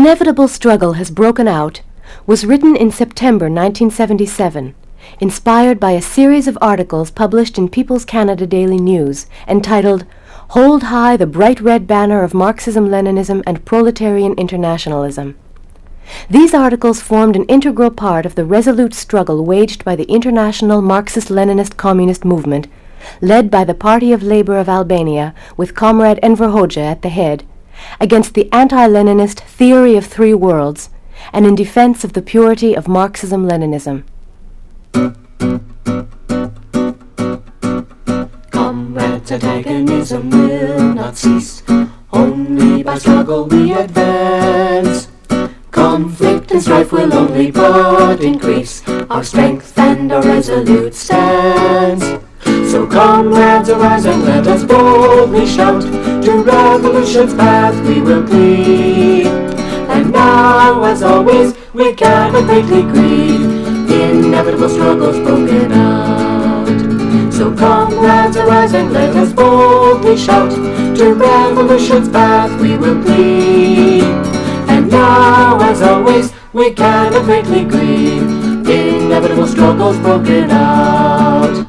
Inevitable Struggle Has Broken Out was written in September 1977, inspired by a series of articles published in People's Canada Daily News entitled Hold High the Bright Red Banner of Marxism-Leninism and Proletarian Internationalism. These articles formed an integral part of the resolute struggle waged by the international Marxist-Leninist communist movement, led by the Party of Labour of Albania, with Comrade Enver Hoxha at the head, against the anti-Leninist theory of three worlds, and in defense of the purity of Marxism-Leninism. Comrades, antagonism will not cease. Only by struggle we advance. Conflict and strife will only but increase our strength and our resolute stance. So comrades, arise and let us boldly shout, to revolution's path we will cleave. And now, as always, we cannot greatly grieve, inevitable struggles broken out. So comrades, arise and let us boldly shout, to revolution's path we will cleave. And now, as always, we cannot greatly grieve, inevitable struggles broken out.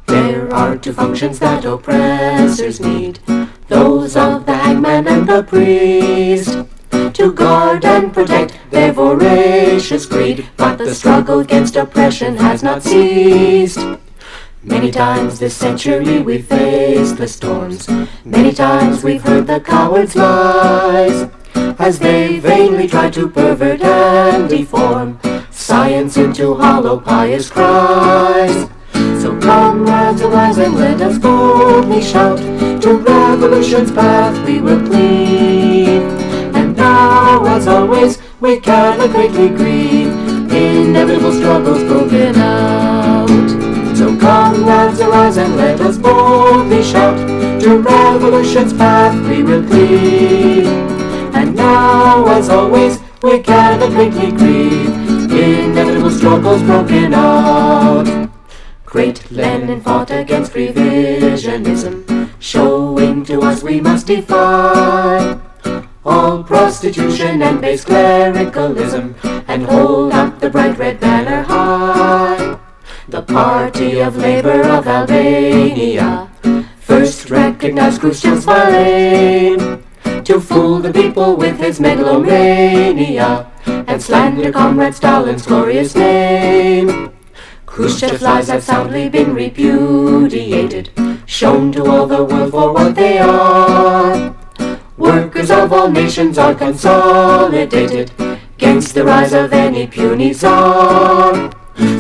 There are two functions that oppressors need, those of the hangman and the priest, to guard and protect their voracious greed. But the struggle against oppression has not ceased. Many times this century we've faced the storms, many times we've heard the cowards' lies, as they vainly try to pervert and deform science into hollow pious cries. So comrades, arise and let us boldly shout, to revolution's path we will cleave. And now, as always, we cannot greatly grieve, inevitable struggles broken out. So comrades, arise and let us boldly shout, to revolution's path we will cleave. And now, as always, we cannot greatly grieve, inevitable struggles broken out. Great Lenin fought against revisionism, showing to us we must defy all prostitution and base clericalism, and hold up the bright red banner high. The Party of Labour of Albania first recognized Khrushchev's vile aim to fool the people with his megalomania and slander Comrade Stalin's glorious name. Khrushchev's lies have soundly been repudiated, shown to all the world for what they are. Workers of all nations are consolidated against the rise of any puny czar.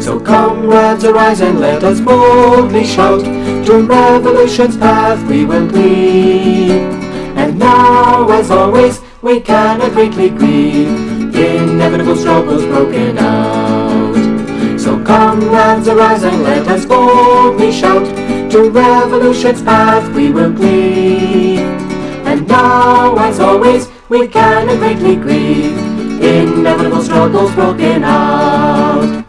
So comrades, arise and let us boldly shout, to revolution's path we will cleave. And now, as always, we cannot greatly grieve, inevitable struggles broken out. So comrades, arise and let us boldly shout, to revolution's path we will cleave. And now, as always, we cannot greatly grieve, inevitable struggles broken out.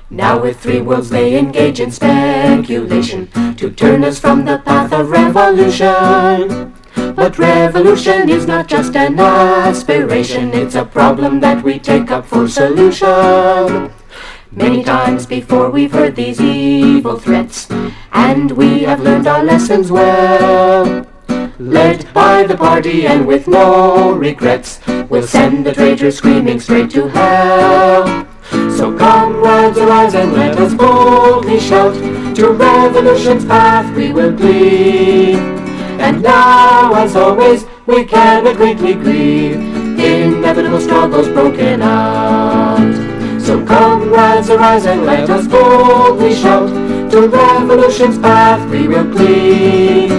Now with three worlds they engage in speculation, to turn us from the path of revolution. But revolution is not just an aspiration, it's a problem that we take up for solution. Many times before we've heard these evil threats, and we have learned our lessons well. Led by the party and with no regrets, we'll send the traitors screaming straight to hell. So comrades, arise and let us boldly shout, to revolution's path we will cleave. And now, as always, we cannot greatly grieve, inevitable struggles broken out. So comrades, arise and let us boldly shout, to revolution's path we will cleave.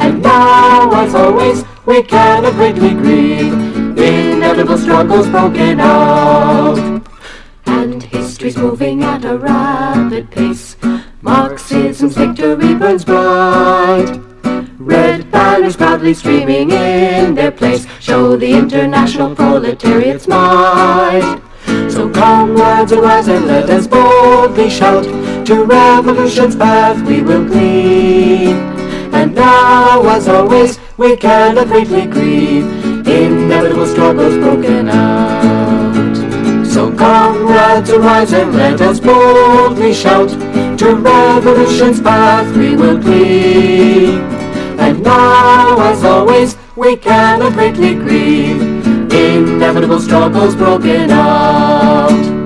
And now, as always, we cannot greatly grieve, inevitable struggles broken out. And history's moving at a rapid pace, Marxism's victory burns bright. Red banners proudly streaming in their place show the international proletariat's might. So comrades, arise and let us boldly shout, to revolution's path we will cleave. And now, as always, we cannot greatly grieve, inevitable struggles broken out. glad to rise and let us boldly shout. To revolution's path we will cleave. And now, as always, we cannot greatly grieve. Inevitable struggles broken out.